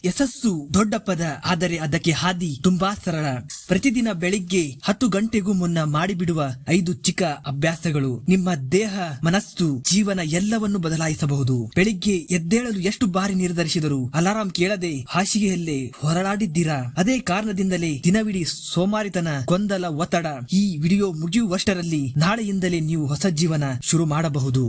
ಯಶಸ್ಸು ದೊಡ್ಡ ಪದ, ಆದರೆ ಅದಕ್ಕೆ ಹಾದಿ ತುಂಬಾ ಸರಳ. ಪ್ರತಿದಿನ ಬೆಳಿಗ್ಗೆ 10 ಗಂಟೆಗೂ ಮುನ್ನ ಮಾಡಿಬಿಡುವ 5 ಚಿಕ್ಕ ಅಭ್ಯಾಸಗಳು ನಿಮ್ಮ ದೇಹ, ಮನಸ್ಸು, ಜೀವನ ಎಲ್ಲವನ್ನು ಬದಲಾಯಿಸಬಹುದು. ಬೆಳಿಗ್ಗೆ ಎದ್ದೇಳಲು ಎಷ್ಟು ಬಾರಿ ನಿರ್ಧರಿಸಿದರೂ ಅಲಾರಾಂ ಕೇಳದೆ ಹಾಸಿಗೆಯಲ್ಲೇ ಹೊರಳಾಡಿದ್ದೀರಾ? ಅದೇ ಕಾರಣದಿಂದಲೇ ದಿನವಿಡೀ ಸೋಮಾರಿತನ, ಗೊಂದಲ, ಒತ್ತಡ. ಈ ವಿಡಿಯೋ ಮುಗಿಯುವಷ್ಟರಲ್ಲಿ ನಾಳೆಯಿಂದಲೇ ನೀವು ಹೊಸ ಜೀವನ ಶುರು ಮಾಡಬಹುದು.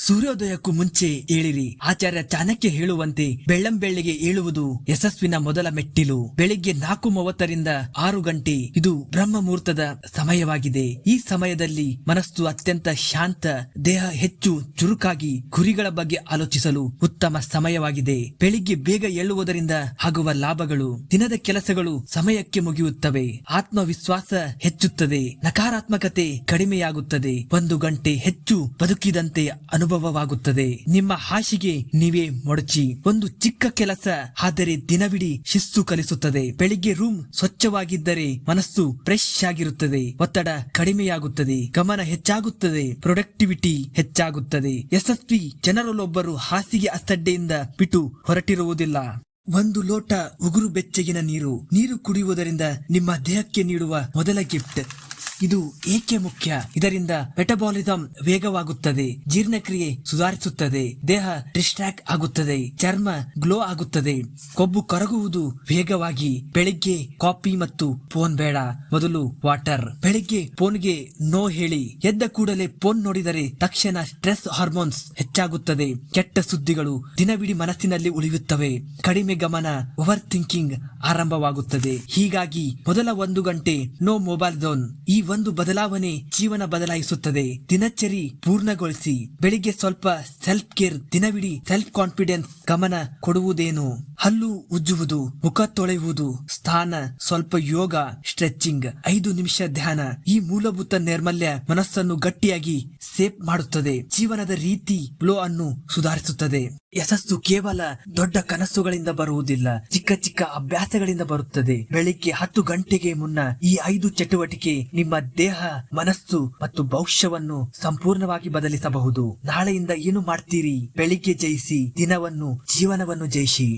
ಸೂರ್ಯೋದಯಕ್ಕೂ ಮುಂಚೆ ಏಳಿರಿ. ಆಚಾರ್ಯ ಚಾಣಕ್ಯ ಹೇಳುವಂತೆ ಬೆಳ್ಳಂಬೆಳ್ಳಿಗೆ ಏಳುವುದು ಯಶಸ್ವಿನ ಮೊದಲ ಮೆಟ್ಟಿಲು. ಬೆಳಿಗ್ಗೆ 4:30 6 ಗಂಟೆ ಇದು ಬ್ರಹ್ಮ ಮುಹೂರ್ತದ ಸಮಯವಾಗಿದೆ. ಈ ಸಮಯದಲ್ಲಿ ಮನಸ್ಸು ಅತ್ಯಂತ ಶಾಂತ, ದೇಹ ಹೆಚ್ಚು ಚುರುಕಾಗಿ ಗುರಿಗಳ ಬಗ್ಗೆ ಆಲೋಚಿಸಲು ಉತ್ತಮ ಸಮಯವಾಗಿದೆ. ಬೆಳಿಗ್ಗೆ ಬೇಗ ಏಳುವುದರಿಂದ ಆಗುವ ಲಾಭಗಳು: ದಿನದ ಕೆಲಸಗಳು ಸಮಯಕ್ಕೆ ಮುಗಿಯುತ್ತವೆ, ಆತ್ಮವಿಶ್ವಾಸ ಹೆಚ್ಚುತ್ತದೆ, ನಕಾರಾತ್ಮಕತೆ ಕಡಿಮೆಯಾಗುತ್ತದೆ, 1 ಗಂಟೆ ಹೆಚ್ಚು ಬದುಕಿದಂತೆ ಅನುಭವವಾಗುತ್ತದೆ. ನಿಮ್ಮ ಹಾಸಿಗೆ ನೀವೇ ಮೊಡಚಿ. ಒಂದು ಚಿಕ್ಕ ಕೆಲಸ, ಆದರೆ ದಿನವಿಡೀ ಶಿಸ್ತು ಕಲಿಸುತ್ತದೆ. ಬೆಳಿಗ್ಗೆ ರೂಮ್ ಸ್ವಚ್ಛವಾಗಿದ್ದರೆ ಮನಸ್ಸು ಫ್ರೆಶ್ ಆಗಿರುತ್ತದೆ, ಒತ್ತಡ ಕಡಿಮೆಯಾಗುತ್ತದೆ, ಗಮನ ಹೆಚ್ಚಾಗುತ್ತದೆ, ಪ್ರೊಡಕ್ಟಿವಿಟಿ ಹೆಚ್ಚಾಗುತ್ತದೆ. ಯಶಸ್ವಿ ಜನರಲ್ಲೊಬ್ಬರು ಹಾಸಿಗೆ ಅಸಡ್ಡೆಯಿಂದ ಬಿಟ್ಟು ಹೊರಟಿರುವುದಿಲ್ಲ. 1 ಲೋಟ ಉಗುರು ಬೆಚ್ಚಗಿನ ನೀರು ಕುಡಿಯುವುದರಿಂದ ನಿಮ್ಮ ದೇಹಕ್ಕೆ ನೀಡುವ ಮೊದಲ ಗಿಫ್ಟ್. ಇದು ಏಕೆ ಮುಖ್ಯ? ಇದರಿಂದ ಮೆಟಬಾಲಿಸಂ ವೇಗವಾಗುತ್ತದೆ, ಜೀರ್ಣಕ್ರಿಯೆ ಸುಧಾರಿಸುತ್ತದೆ, ದೇಹ ಡಿಸ್ಟ್ರಾಕ್ಟ್ ಆಗುತ್ತದೆ, ಚರ್ಮ ಗ್ಲೋ ಆಗುತ್ತದೆ, ಕೊಬ್ಬು ಕರಗುವುದು ವೇಗವಾಗಿ. ಬೆಳಿಗ್ಗೆ ಕಾಫಿ ಮತ್ತು ಫೋನ್ ಬೇಡ, ಮೊದಲು ವಾಟರ್. ಬೆಳಿಗ್ಗೆ ಫೋನ್ಗೆ ನೋ ಹೇಳಿ. ಎದ್ದ ಕೂಡಲೇ ಫೋನ್ ನೋಡಿದರೆ ತಕ್ಷಣ ಸ್ಟ್ರೆಸ್ ಹಾರ್ಮೋನ್ಸ್ ಹೆಚ್ಚಾಗುತ್ತದೆ, ಕೆಟ್ಟ ಸುದ್ದಿಗಳು ದಿನವಿಡೀ ಮನಸ್ಸಿನಲ್ಲಿ ಉಳಿಯುತ್ತವೆ, ಕಡಿಮೆ ಗಮನ, ಓವರ್ ಥಿಂಕಿಂಗ್ ಆರಂಭವಾಗುತ್ತದೆ. ಹೀಗಾಗಿ ಮೊದಲ 1 ಗಂಟೆ ನೋ ಮೊಬೈಲ್ ಝೋನ್. ಈ ಒಂದು ಬದಲಾವಣೆ ಜೀವನ ಬದಲಾಯಿಸುತ್ತದೆ. ದಿನಚರಿ ಪೂರ್ಣಗೊಳಿಸಿ. ಬೆಳಿಗ್ಗೆ ಸ್ವಲ್ಪ ಸೆಲ್ಫ್ ಕೇರ್, ದಿನವಿಡೀ ಸೆಲ್ಫ್ ಕಾನ್ಫಿಡೆನ್ಸ್. ಗಮನ ಕೊಡುವುದೇನು? ಹಲ್ಲು ಉಜ್ಜುವುದು, ಮುಖ ತೊಳೆಯುವುದು, ಸ್ನಾನ, ಸ್ವಲ್ಪ ಯೋಗ, ಸ್ಟ್ರೆಚಿಂಗ್, 5 ನಿಮಿಷ ಧ್ಯಾನ. ಈ ಮೂಲಭೂತ ನೈರ್ಮಲ್ಯ ಮನಸ್ಸನ್ನು ಗಟ್ಟಿಯಾಗಿ ಸೇಫ್ ಮಾಡುತ್ತದೆ, ಜೀವನದ ರೀತಿ ಫ್ಲೋ ಅನ್ನು ಸುಧಾರಿಸುತ್ತದೆ. ಯಶಸ್ಸು ಕೇವಲ ದೊಡ್ಡ ಕನಸುಗಳಿಂದ ಬರುವುದಿಲ್ಲ, ಚಿಕ್ಕ ಚಿಕ್ಕ ಅಭ್ಯಾಸಗಳಿಂದ ಬರುತ್ತದೆ. ಬೆಳಿಗ್ಗೆ 10 ಗಂಟೆಗೆ ಮುನ್ನ ಈ 5 ಚಟುವಟಿಕೆ ನಿಮ್ಮ ದೇಹ, ಮನಸ್ಸು ಮತ್ತು ಭವಿಷ್ಯವನ್ನು ಸಂಪೂರ್ಣವಾಗಿ ಬದಲಿಸಬಹುದು. ನಾಳೆಯಿಂದ ಏನು ಮಾಡ್ತೀರಿ? ಬೆಳಿಗ್ಗೆ ಜಯಿಸಿ, ದಿನವನ್ನು, ಜೀವನವನ್ನು ಜಯಿಸಿ.